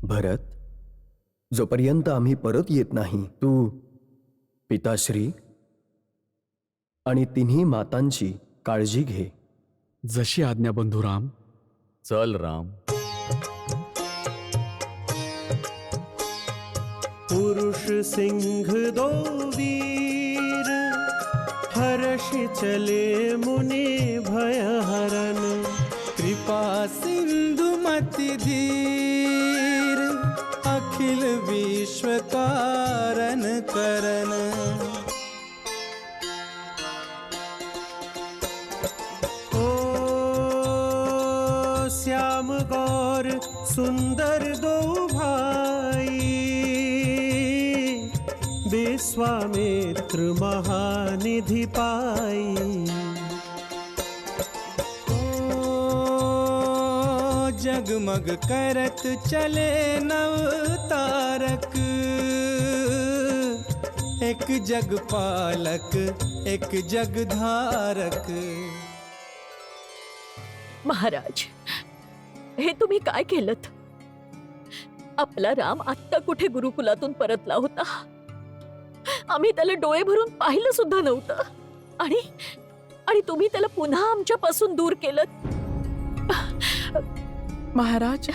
भरत, जोपर्यंत आम्ही परत येत नाही तू पिताश्री आणि तिन्ही मातांची काळजी घे. जशी आज्ञा बंधुराम. चल राम. पुरुष सिंह दो वीर, हर्षि चले मुनि भय हरन. कृपा सिंधु मति धीर, अखिल विश्व कारण करन. ओ श्याम गौर सुंदर दो भाई, विश्वामित्र महानिधि पाई. जगमग करत चले नव तारक, एक जग पालक एक जग धारक. महाराज, हे तुम्ही काय केलत? आपला राम आत्ता कुठे गुरुकुलातून परतला होता. आम्ही त्याला डोळे भरून पाहिलं सुद्धा नव्हतं, आणि तुम्ही त्याला पुन्हा आमच्यापासून दूर केलत. महाराज,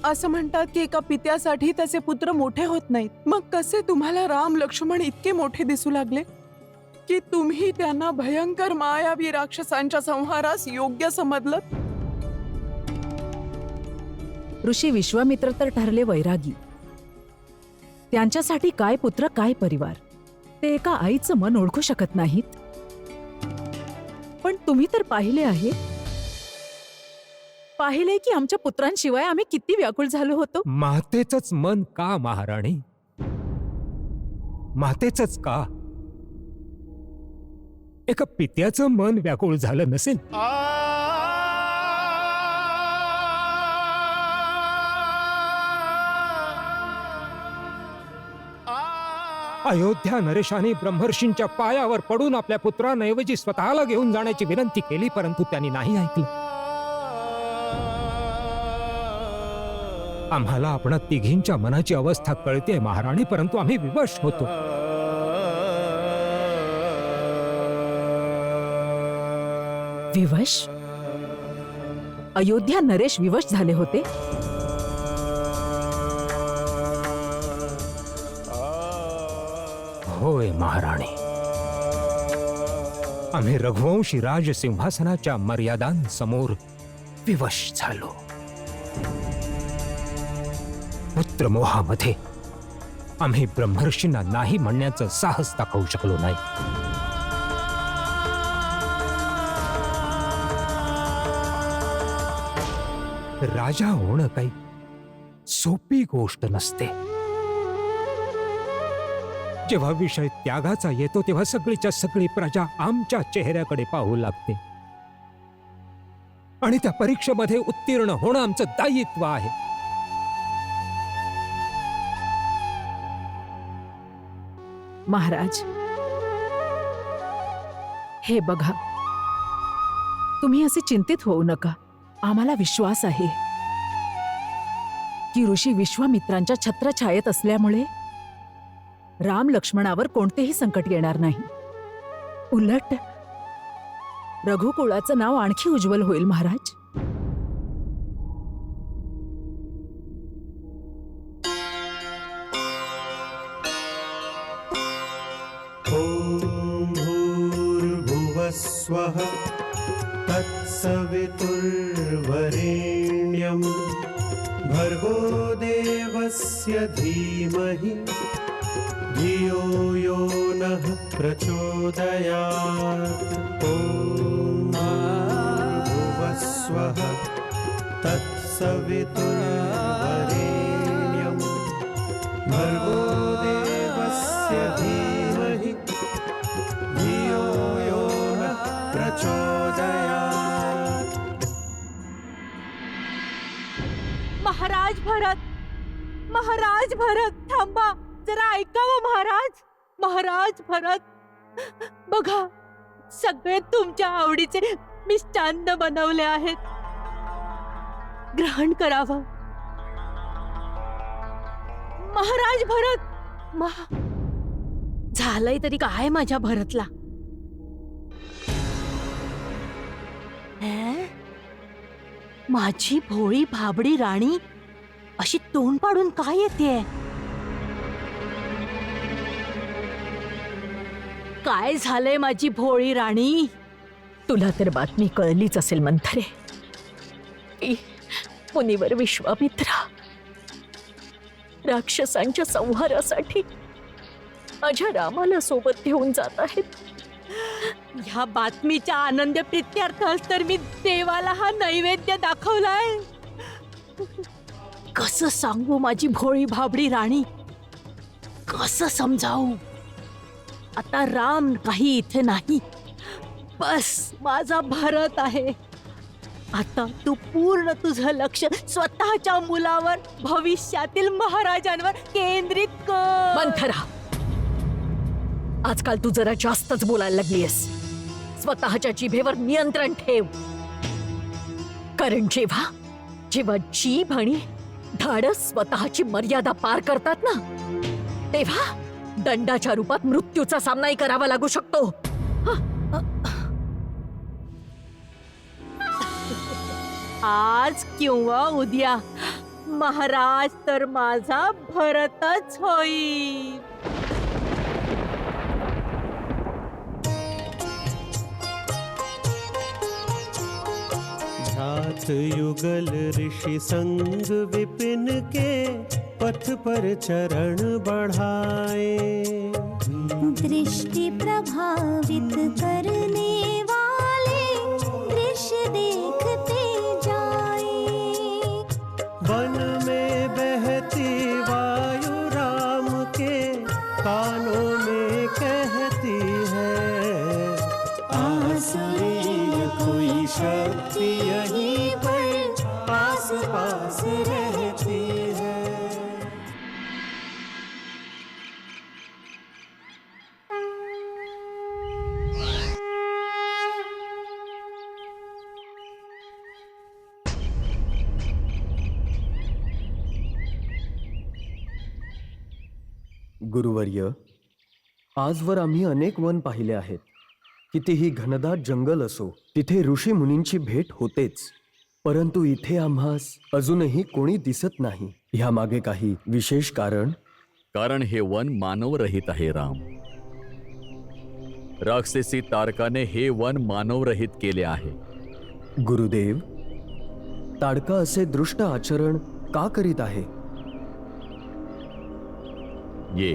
असं म्हणतात की एका पित्यासाठी त्याचे पुत्र मोठे होत नाहीत. मग कसे तुम्हाला राम लक्ष्मण इतके मोठे दिसू लागले की तुम्ही त्यांना भयंकर मायावी राक्षसांच्या संहारास योग्य समजलं? ऋषी विश्वामित्र तर ठरले वैरागी. त्यांच्यासाठी काय पुत्र काय परिवार, ते एका आईचं मन ओळखू शकत नाहीत. पण तुम्ही तर पाहिले की आमच्या पुत्रांशिवाय आम्ही किती व्याकुळ झालो होतो. मातेचंच मन का महाराणी? मातेचंच का? एका पित्याचं मन व्याकुळ झालं नसेल? अयोध्या नरेशाने ब्रह्मर्षींच्या पायावर पडून आपल्या पुत्रांऐवजी स्वतःला घेऊन जाण्याची विनंती केली, परंतु त्यांनी नाही ऐकलं. आम्हाला आपणा तिघींच्या मनाची अवस्था कळते महाराणी, परंतु आम्ही विवश होतो. विवश? अयोध्या नरेश विवश झाले होते? होय महाराणी, आम्ही रघुवंशी राजसिंहासनाच्या मर्यादांसमोर विवश झालो. पुत्रमोहामध्ये आम्ही ब्रह्मर्षींना नाही म्हणण्याचं साहस दाखवू शकलो नाही. राजा होणं काही सोपी गोष्ट नसते. जेव्हा विषय त्यागाचा येतो तेव्हा सगळीच्या सगळी प्रजा आमच्या चेहऱ्याकडे पाहू लागते, आणि त्या परीक्षेमध्ये उत्तीर्ण होणं आमचं दायित्व आहे. महाराज, हे बघा, तुम्ही असे चिंतित होऊ नका. आम्हाला विश्वास आहे की ऋषी विश्वामित्रांच्या छत्रछायेत असल्यामुळे राम लक्ष्मणावर कोणतेही संकट येणार नाही. उलट रघुकुळाचं नाव आणखी उज्ज्वल होईल महाराज. ओम भूर्भुवस्वः तत्सवितुर्वरेण्यं भर्गो देवस्य धीमहि धियो यो नः प्रचोदयात्. ॐ भूर्भुवस्वः तत्सवितुर्वरेण्यं भर्गो देवस्य धीमहि धियो यो नः प्रचोदयात्. महाराज भरत, थांबा जरा, ऐकावं महाराज. महाराज भरत, बघा, सगळे तुमच्या आवडीचे मिष्टान्न बनवले आहेत, ग्रहण करावं. महाराज भरत झालंय तरी काय माझ्या भरतला? हे? माझी भोळी भाबडी राणी अशी तोंड पाडून काय येते? काय झालंय माझी भोळी राणी? तुला तर बातमी कळलीच असेल मंथरे की मुनिवर विश्वामित्रा राक्षसांच्या संहारासाठी माझ्या रामाला सोबत घेऊन जात आहेत. ह्या बातमीच्या आनंद प्रित्यर्थास तर मी देवाला हा नैवेद्य दाखवलाय. कसं सांगू माझी भोळी भाबडी राणी? कसं समजावू? आता राम काही इथे नाही, बस माझा भरत आहे. आता तू पूर्ण तुझं लक्ष स्वतःच्या मुलावर, भविष्यातील महाराजांवर केंद्रित कर. मंथरा, आजकाल तू जरा जास्तच बोलायला लागलीयस. स्वतःच्या जिभेवर नियंत्रण ठेव. कारण जेव्हा जेव्हा जीभ आणि धाडस स्वतःची मर्यादा पार करतात ना, तेव्हा दंडाच्या रूपात मृत्यूचा सामनाही करावा लागू शकतो. आज किंवा उद्या महाराज तर माझा भरतच होईल. घात युगल ऋषि संग विपिन के पथ पर चरण बढ़ाए। दृष्टि प्रभावित करने वाले दृश्य देखते जाए। वन में बहती वायु राम के कानों में कहती है, आसुरी कोई शक्ति यहीं पर पास पास रहती है। गुरुवर्य, आजवर आम्ही अनेक वन पाहिले आहेत. कितीही घनदाट जंगल असो, तिथे ऋषी मुनींची भेट होतेच. परंतु इथे आम्हास अजूनही कोणी दिसत नाही. ह्या मागे काही विशेष कारण? कारण हे वन मानवरहित आहे राम. राक्षसी तारकाने हे वन मानवरहित केले आहे. गुरुदेव, ताडका असे दृष्ट आचरण का करीत आहे? ये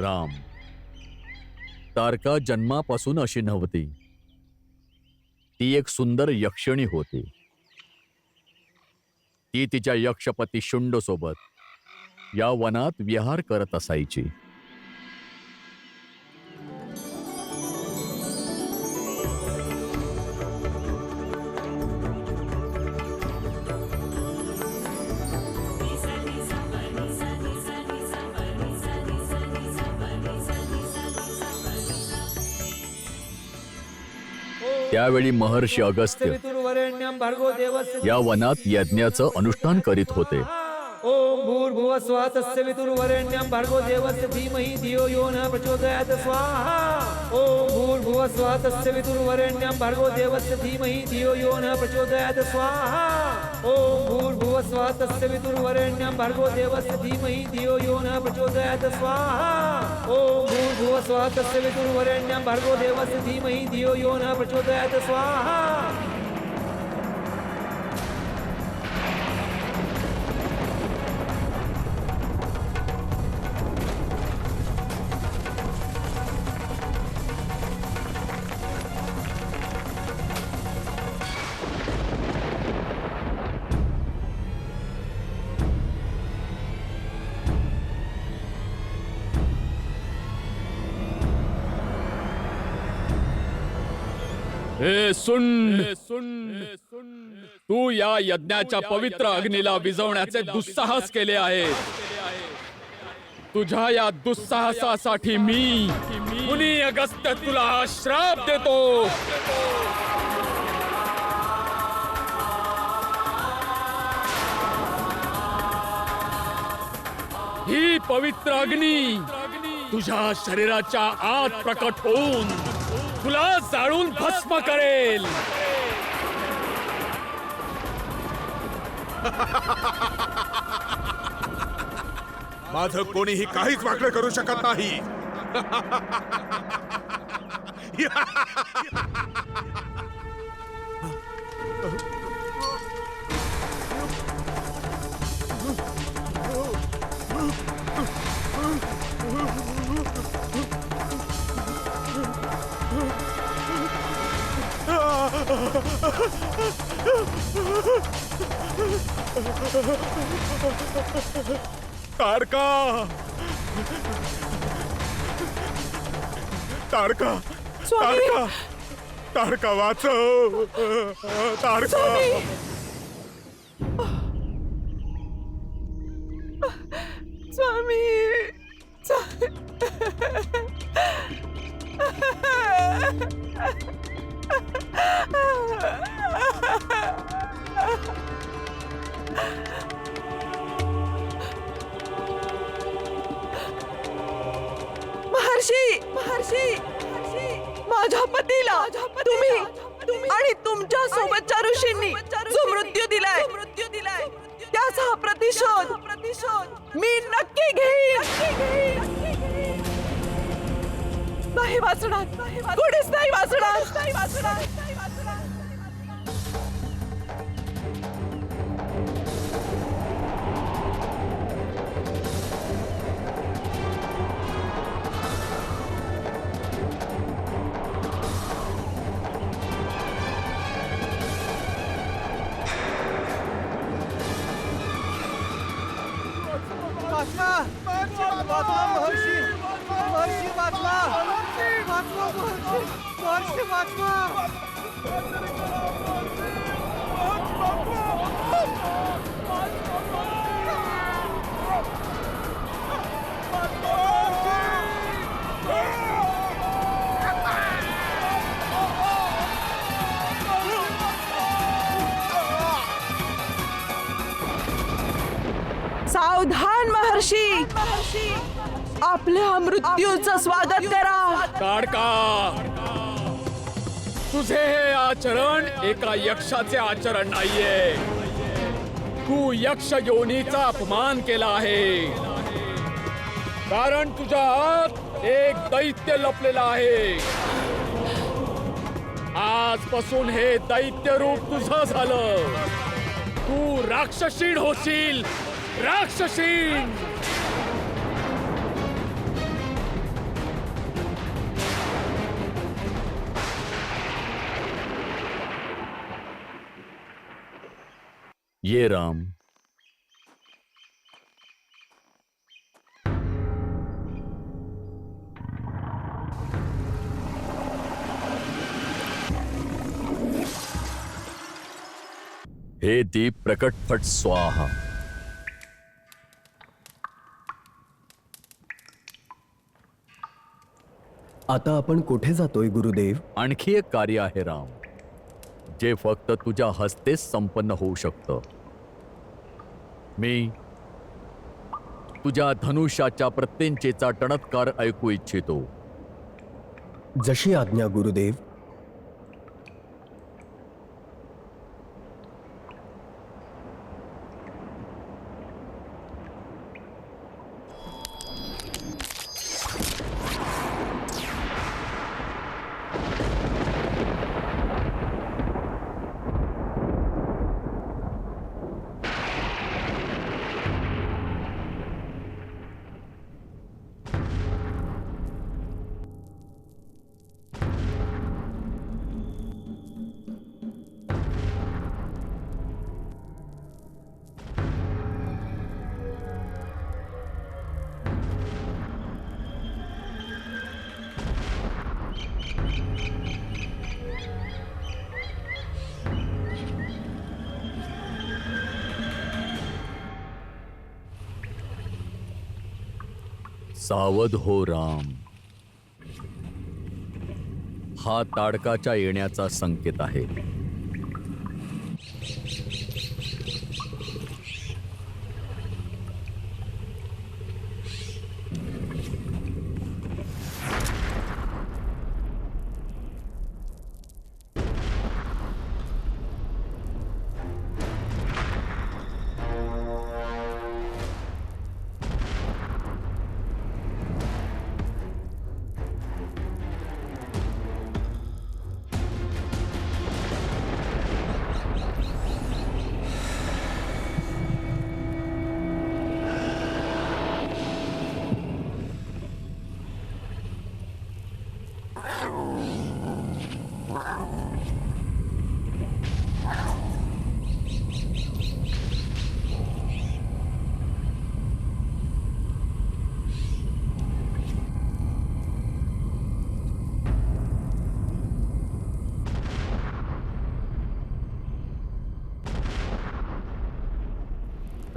राम, तारका जन्मापासून अशी नव्हती. ती एक सुंदर यक्षिणी होती. ती तिच्या यक्षपती शुंड सोबत या वनात विहार करत असायची. त्यावेळी महर्षी अगस्त्य या वनात यज्ञाचं अनुष्ठान करीत होते. ओम भूर्भुवः स्वः तस्य वितुर्वरेण्यं भर्गो देवस्य धीमहि धियो यो न प्रचोदयात् स्वाहा. ओम भूर्भुवः स्वः तस्य वितुर्वरेण्यं भर्गो देवस्य धीमहि धियो यो न प्रचोदयात् स्वाहा. ओम भूर्भुवः स्वः तस्य वितुर्वरेण्यं भर्गो देवस्य धीमहि धियो यो न प्रचोदयात् स्वाहा. ओम भूर्भुवः स्वः तस्य वितुर्वरेण्यं भर्गो देवस्य धीमहि धियो यो न प्रचोदयात् स्वाहा. हे सुन तू या यज्ञाच्या पवित्र अग्नीला विझवण्याचे दुस्साहस केले आहे. तुझ्या या दुस्साहसासाठी मी मुनी अगस्त्य तुला हा श्राप देतो. ही पवित्र अग्नी तुझ्या शरीराच्या आत प्रकट होऊन तुला जाळून भस्म करेल. माझं कोणीही काहीच वाकडं करू शकत नाही. तारका तारका तारका तारका वाचव. तारका स्वामी महर्षी महर्षी माझ्या पतीला तुम्ही आणि तुमच्या सोबतच्या ऋषींनी जो मृत्यू दिलाय त्याचा प्रतिशोध मी नक्की घेईन. नाही वाचणार, कोणीच नाही वाचणार. सावधान महर्षी, आपल्या मृत्यूचं स्वागत करा. ताडका तुझे हे आचरण एका यक्षाचे आचरण नाहीये. तू यक्ष योनीचा अपमान केला आहे. कारण तुझ्या आत एक दैत्य लपलेला आहे. आजपासून हे दैत्य रूप तुझं झालं. तू राक्षसीण होशील. राक्षसीण. ये राम. हे दीप प्रकट फट स्वाहा. आता आपण कुठे जातोय गुरुदेव? आणखी एक कार्य आहे राम, जे फक्त तुझ्या हस्तेच संपन्न होऊ शकतं. मी तुझ्या धनुष्याच्या प्रत्यंचेचा टणत्कार ऐकू इच्छितो. जशी आज्ञा गुरुदेव. सावध हो राम. हा ताडकाच्या येण्याचा संकेत आहे.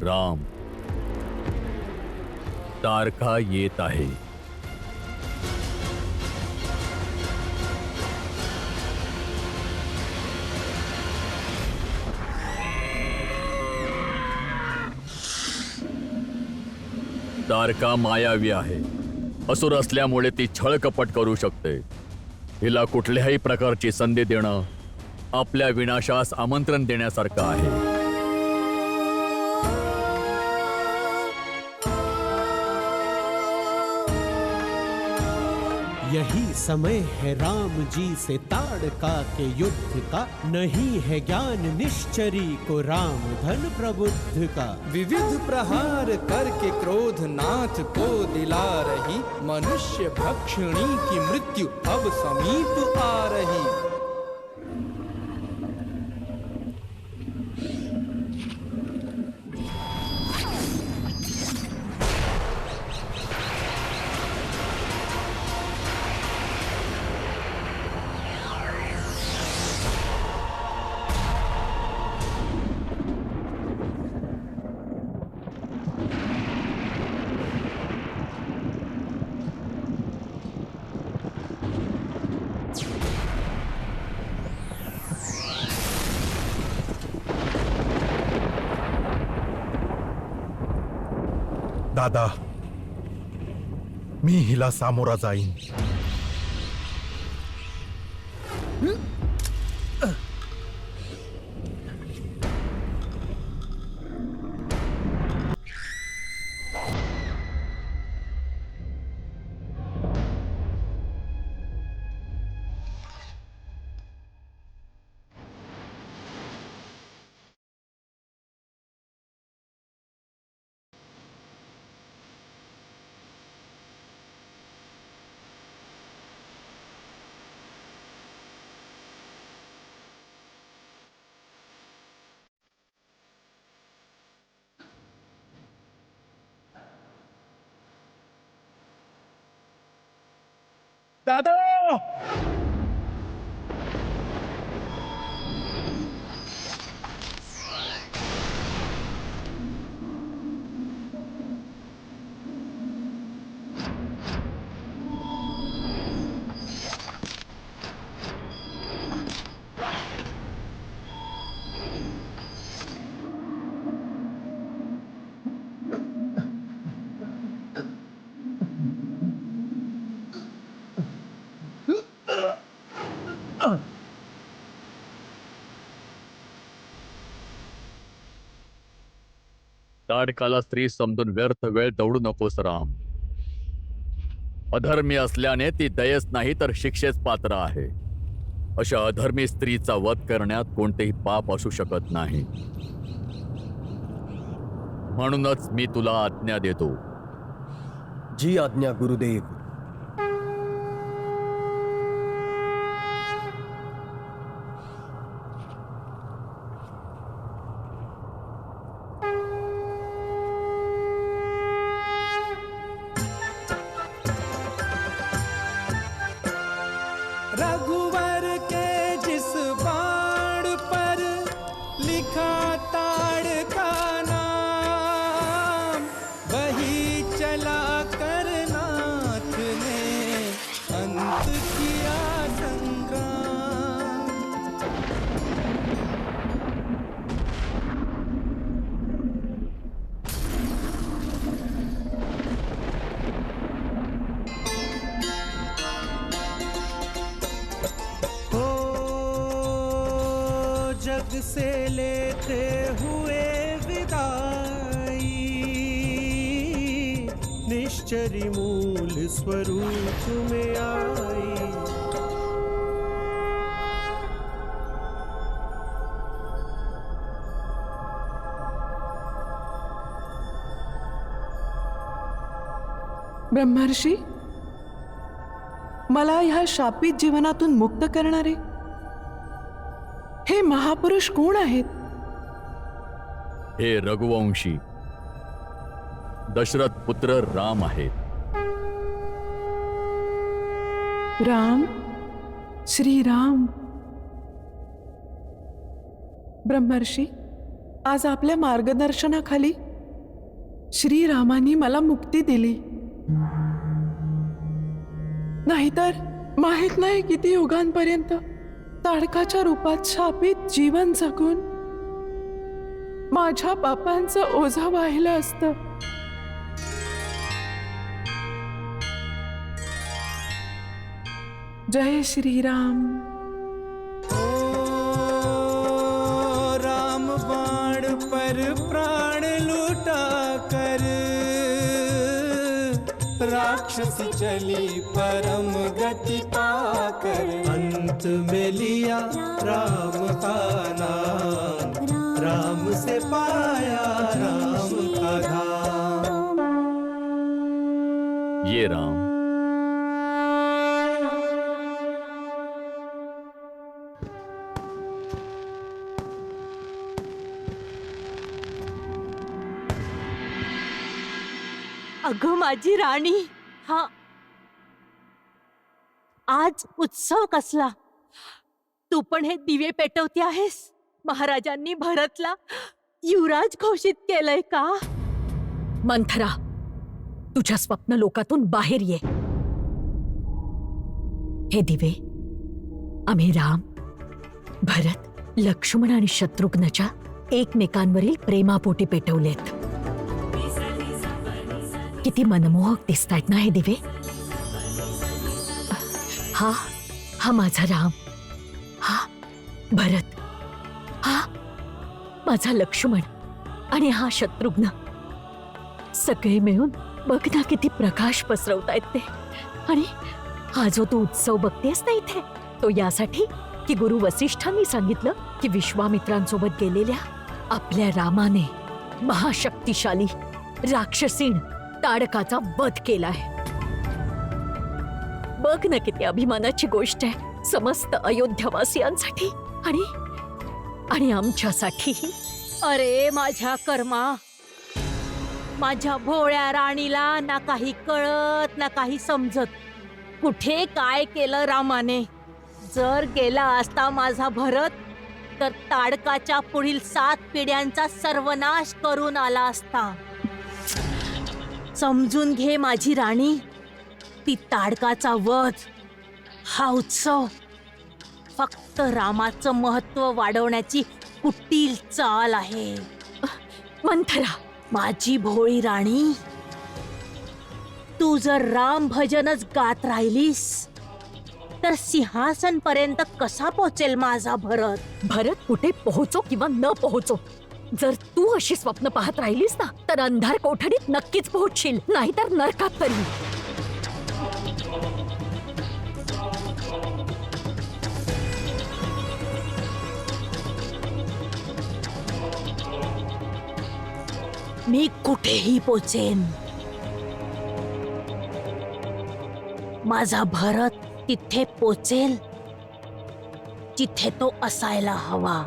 राम, तारका येत आहे. तारका मायावी आहे. असुर असल्यामुळे ती छळ कपट करू शकते. हिला कुठल्याही प्रकारची संधी देणं आपल्या विनाशास आमंत्रण देण्यासारखं आहे. यही समय है राम जी से ताड़का के युद्ध का, नहीं है ज्ञान निश्चरी को राम धन प्रबुद्ध का. विविध प्रहार करके क्रोध नाथ को दिला रही, मनुष्य भक्षणी की मृत्यु अब समीप आ रही. दादा, मी हिला सामोरा जाईन. दादा, ताडकाला स्त्री समजून व्यर्थ वेळ दौडू नकोस राम. अधर्मी असल्याने ती दयेस नाही तर शिक्षेस पात्र आहे. अशा अधर्मी स्त्रीचा वध करण्यात कोणतेही पाप असू शकत नाही. म्हणूनच मी तुला आज्ञा देतो. जी आज्ञा गुरुदेव. रघुवर के जिस बाण पर लिखा ताड़का नाम, वही चला करना देते हुए विदाई, निश्चरी मूल स्वरूप में आई। ब्रह्मर्षी, मला ह्या शापित जीवनातून मुक्त करणारे हे महापुरुष कोण आहेत? हे रघुवंशी दशरथ पुत्र राम आहेत. राम, श्रीराम. ब्रह्मर्षी, आज आपल्या मार्गदर्शनाखाली श्रीरामांनी मला मुक्ती दिली. नाहीतर माहित नाही किती युगांपर्यंत ताडकाच्या रूपात शापित जीवन जगून माझ्या पापांचं ओझं वाहिलं असतं. जय श्रीराम. राम बाण पर प्राण लुटा कर, राक्षसी चली परम गति पाकर, अंत में लिया राम का नाम, राम से पाया राम का धाम. ये राम. अगं माझी राणी, हा आज उत्सव कसला? तू पण हे दिवे पेटवते आहेस? महाराजांनी भरतला युवराज घोषित केलंय का? मंथरा, तुझ्या स्वप्न लोकातून बाहेर ये. हे दिवे आम्ही राम, भरत, लक्ष्मण आणि शत्रुघ्नच्या एकमेकांवरील प्रेमापोटी पेटवलेत. किती मनमोहक दिसतायत ना हे दिवे? हा माझा राम, हा भरत, हा माझा लक्ष्मण आणि हा शत्रुघ्न. सगळे मिळून बघ ना किती प्रकाश पसरवतायत ते. आणि हा जो तू उत्सव बघतेस ना इथे, तो यासाठी की गुरु वसिष्ठांनी सांगितलं की विश्वामित्रांसोबत गेलेल्या आपल्या रामाने महाशक्तिशाली राक्षसीण ताडकाचा वध केलाय. बघ ना किती अभिमानाची गोष्ट आहे समस्त अयोध्यावासियांसाठी आणि आमच्यासाठीही. अरे माझ्या कर्मा, माझ्या भोळ्या राणीला ना काही कळत ना काही समजत. कुठे काय केलं रामाने? जर गेला असता माझा भरत तर ताडकाच्या पुढील 7 पिढ्यांचा सर्वनाश करून आला असता. समजून घे माझी राणी, ती ताडकाचा वध हा उत्सव फक्त रामाचं महत्व वाढवण्याची कुटील चाल आहे. मंथरा, माझी भोळी राणी, तू जर राम भजनच गात राहिलीस तर सिंहासन पर्यंत कसा पोहोचेल माझा भरत? भरत कुठे पोहोचो किंवा न पोहोचो, जर तू अशी स्वप्न पाहत राहिलीस ना तर अंधार कोठडीत नक्कीच पोहोचशील, नाहीतर नरकात तरी. मी कुठेही पोचेन. माझा भरत तिथे पोचेल जिथे तो असायला हवा.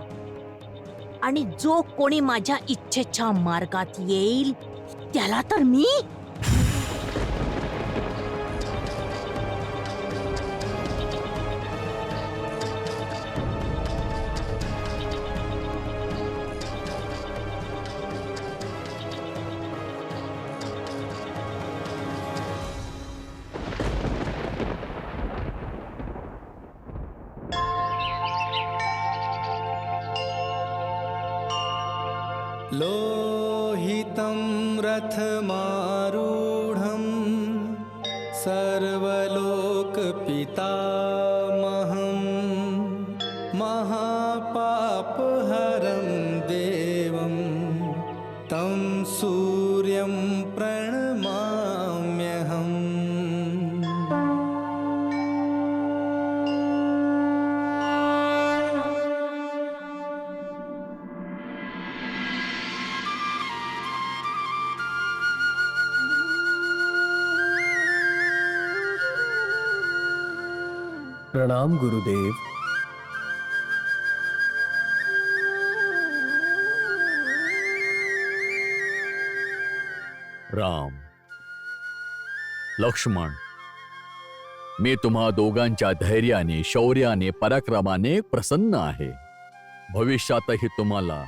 आणि जो कोणी माझ्या इच्छेच्या मार्गात येईल त्याला तर मी लोहितं रथमारूढं सर्वलोकपितामहं महापापहरं देवं तं प्रणमाम्यहम्। प्रणाम गुरुदेव। राम, लक्ष्मण, मी तुम्हा दोघांच्या धैर्याने, शौर्याने, पराक्रमाने प्रसन्न आहे। भविष्यातही तुम्हाला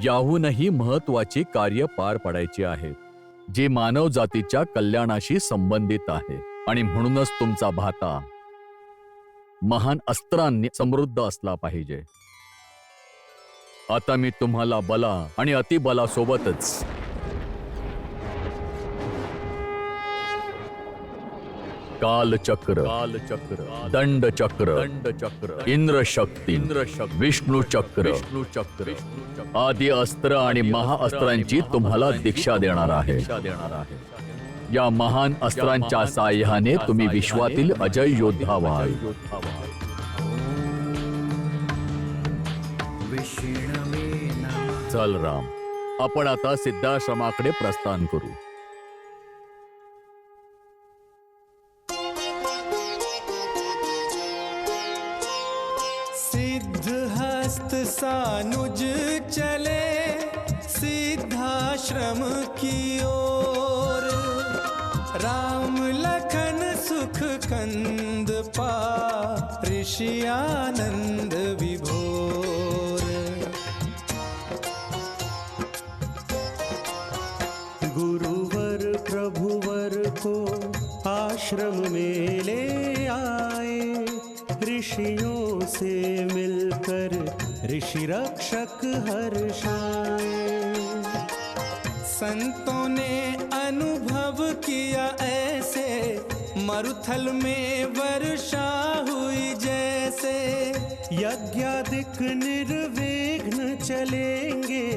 याहूनही महत्वाची कार्य पार पाडायची आहेत, जे मानव जातीच्या कल्याणाशी संबंधित आहे। आणि म्हणूनच तुमचा भाता महान अस्त्रांनी समृद्ध असला पाहिजे। आता मी तुम्हाला बला आणि अतिबलासोबतच कालचक्र, दंडचक्र, इंद्रशक्ती, विष्णुचक्र आदी अस्त्र आणि महाअस्त्रांची तुम्हाला दीक्षा देणार आहे। या महान अस्त्रांच्या साह्याने तुम्ही विश्वातील अजय योद्धा व्हाल। चल राम, आपण आता सिद्धाश्रमाकडे प्रस्थान करू। सिद्धहस्त सानुज चले सिद्धाश्रम की ओर। राम लखन सुख कंद पा ऋषि आनंद विभोर। गुरुवर प्रभुवर को आश्रम में ले आए, ऋषियों से मिलकर ऋषि रक्षक हर्षाए। संतों ने अनुभव किया ऐसे, मरुथल में वर्षा हुई जैसे। यज्ञादिक निर्विघ्न चलेंगे,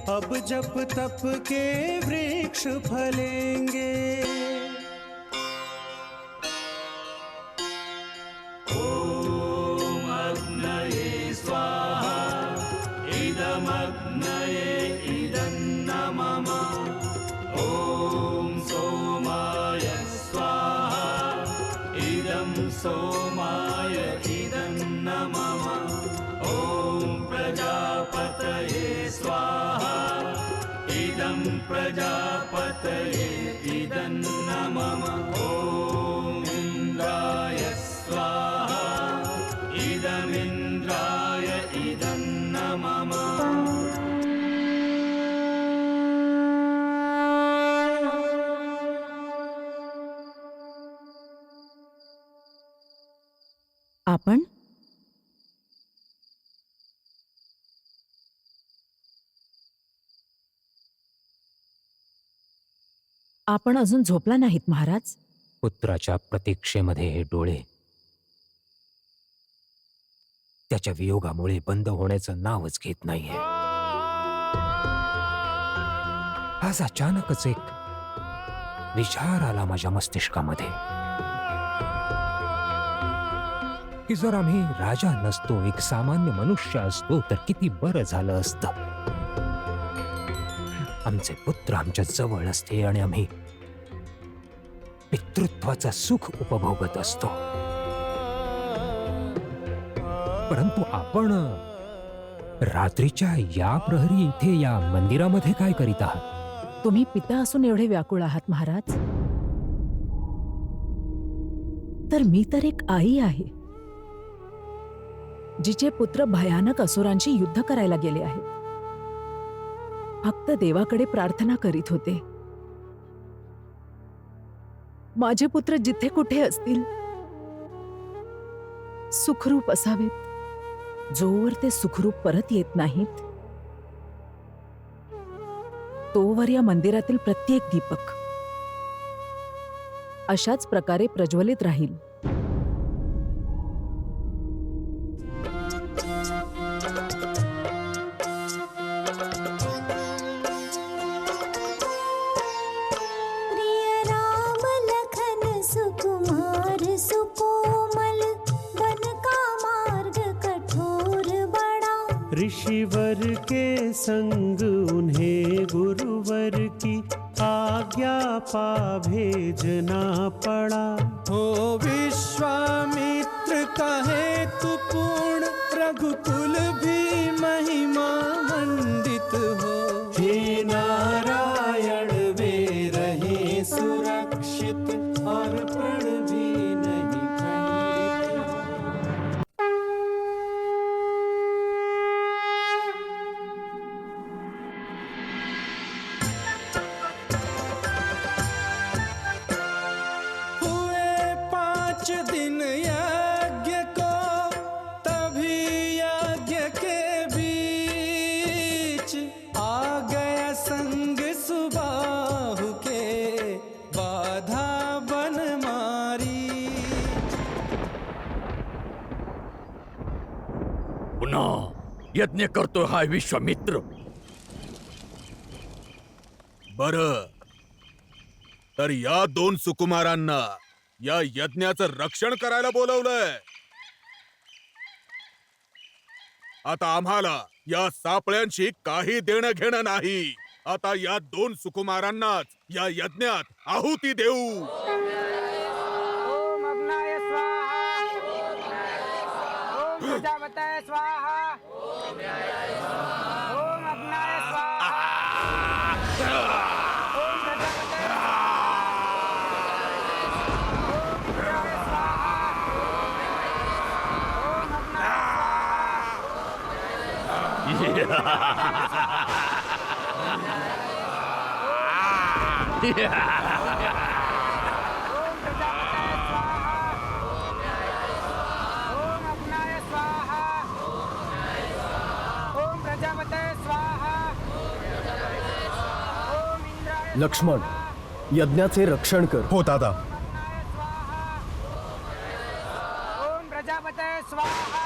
अब जप तप के वृक्ष फलेंगे। ओम अग्नये स्वाहा, इदमग्नये इदन्नमम। ओम सोमाय स्वाहा, इदं सोमाय इदन्नमम। ओम प्रजापतये स्वाहा, इदं प्रजापतये इदन्नमम। ओम इन्द्राय स्वाहा, इदमिन्द्राय इदन्नमम। आपण आपण अजून झोपला नाहीत महाराज? पुत्राच्या प्रतीक्षेमध्ये हे डोळे त्याच्या वियोगामुळे बंद होण्याचं नावच घेत नाहीये। आज अचानकच एक विचार आला माझ्या मस्तिष्कामध्ये की जर आम्ही राजा नसतो, एक सामान्य मनुष्य असतो तर किती बरं झालं असतं। आमचे पुत्र आमच्या जवळ असते आणि आम्ही पितृत्वाचं सुख उपभोगत असतो। परंतु आपण रात्रीच्या या प्रहरी इथे या मंदिरामध्ये काय करीत आहात? तुम्ही पिता असून एवढे व्याकुळ आहात महाराज, तर मी तर एक आई आहे, जिचे पुत्र भयानक असुरांशी युद्ध करायला गेले आहेत। फक्त देवाकडे प्रार्थना करीत होते, माझे पुत्र जिथे कुठे असतील सुखरूप असावेत। जोवर ते सुखरूप परत येत नाहीत, तोवर या मंदिरातील प्रत्येक दीपक अशाच प्रकारे प्रज्वलित राहील। संग उन्हें गुरुवर की आज्ञा पा भेजना पड़ा। हो विश्वामित्र कहे तू पूर्ण, रघुकुल भी महिमा मंडित हो। हे नारायण वे रहे सुरक्षित, और प्रण भी नहीं खंडित। हुए 5 दिन यज्ञ को, तभी यज्ञ के बीच आ गया संग सुबाहु के, बाधा बन मारी। पुन्हा यज्ञ करतोय हा विश्वामित्र. बर, तर या 2 सुकुमारांना या यज्ञाचं रक्षण करायला बोलवलंय. आता आम्हाला या सापळ्यांशी काही देणं घेणं नाही. आता या 2 सुकुमारांनाच या यज्ञात आहुती देऊ. ओम अग्नाय स्वाहा, ओम प्रजापतये स्वाहा, ओम अग्नाय स्वाहा, ओम प्रजापतये लक्ष्मण, यज्ञाचे रक्षण कर. हो दादा. ओम प्रजापतये स्वाहा.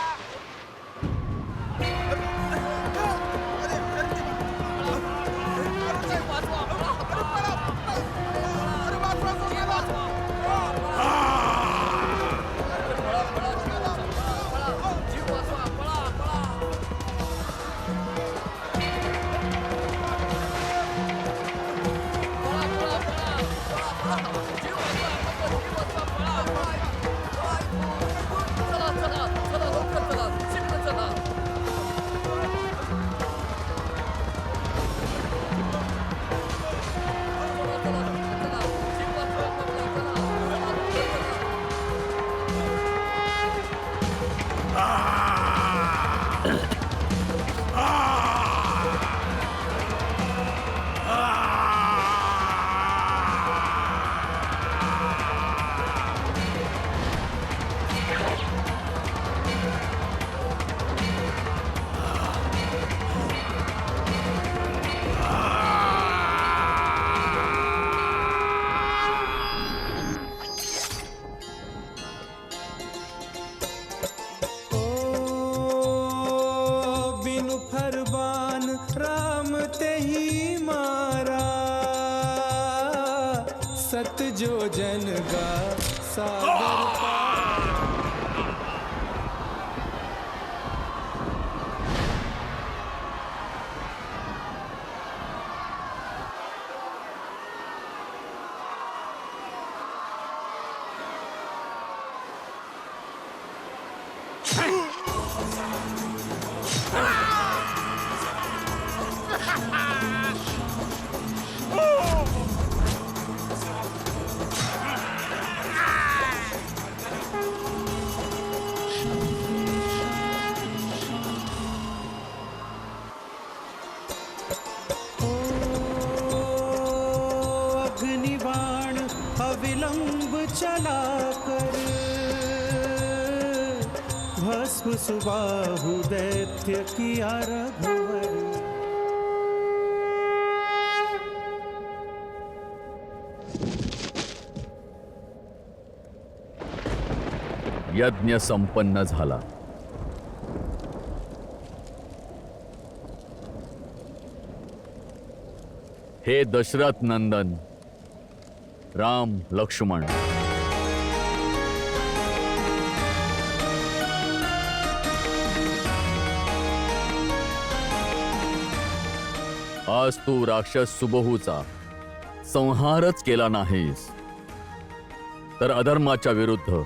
सत जो जन गा सागर पार। अग्निबाण अविलंब चला कर भस्म सुबाहु दैत्य किया रघुवर। यज्ञ संपन्न झाला. हे दशरथ नंदन राम लक्ष्मण, आज तू राक्षस सुबहूचा संहारच केला नाहीस, तर अधर्माच्या विरुद्ध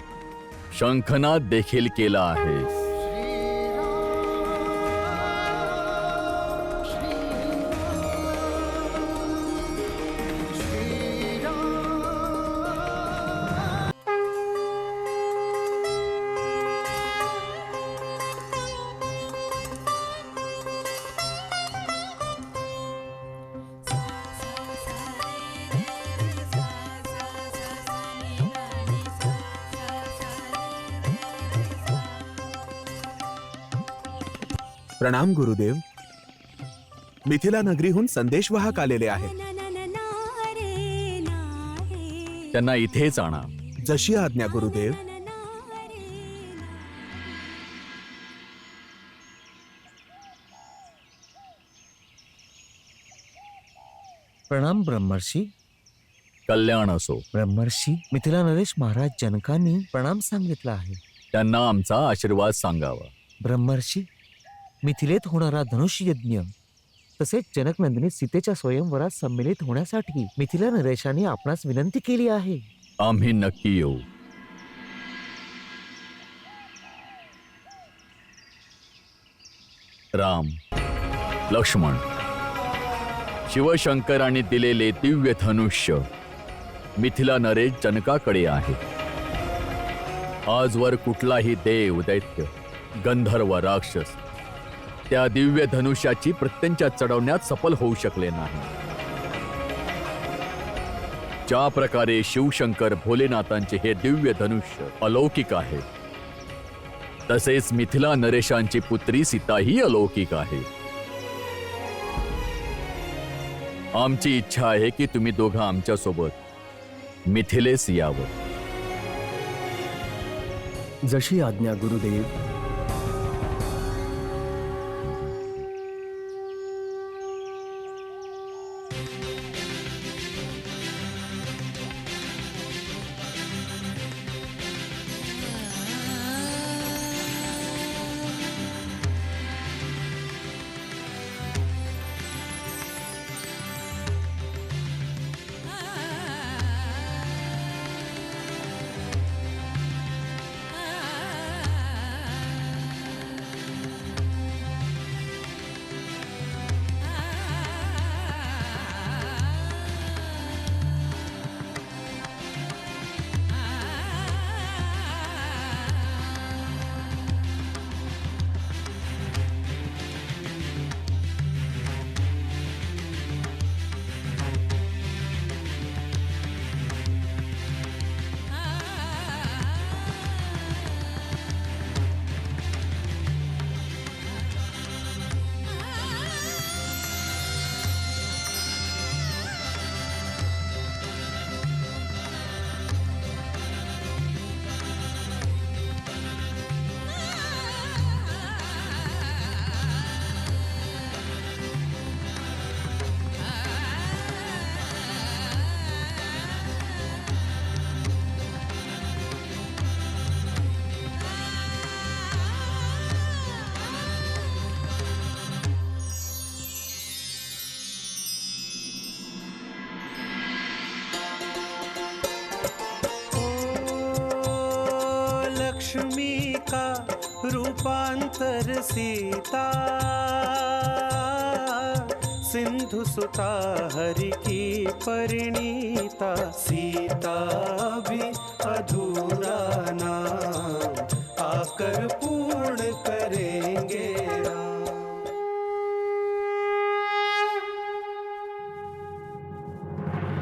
शंखनाद देखील केला आहेस. प्रणाम गुरुदेव. मिथिला नगरीहून संदेशवाहक आलेले आहेत. त्यांना इथेच आणा. जशी आज्ञा गुरुदेव. प्रणाम ब्रह्मर्षी. कल्याण असो. ब्रह्मर्षी, मिथिला नरेश महाराज जनकांनी प्रणाम सांगितला आहे. त्यांना आमचा आशीर्वाद सांगावा. ब्रह्मर्षी, मिथिलेत होणारा धनुष्य यज्ञ तसेच जनकनंदिनी सीतेच्या स्वयंवरात सम्मिलित होण्यासाठी मिथिला नरेशाने आपणास विनंती केली आहे. आम्ही नक्की येऊ. राम, लक्ष्मण, शिवशंकरांनी दिलेले दिव्य धनुष्य मिथिला नरेश जनकाकडे आहे. आजवर कुठलाही देव, दैत्य, गंधर्व, राक्षस त्या दिव्य धनुष्याची प्रत्यंचा चढवण्यात सफल होऊ शकले नाही. ज्या प्रकारे शिवशंकर भोलेनाथांचे हे दिव्य धनुष्य अलौकिक आहे, तसेच मिथिला नरेशांची पुत्री सीताही अलौकिक आहे. आमची इच्छा आहे की तुम्ही दोघं आमच्या सोबत मिथिलेस यावं. जशी आज्ञा गुरुदेव. लक्ष्मी का रूपांतर सीता, सिंधु सुता हरि की परिणीता. सीता भी अधूरी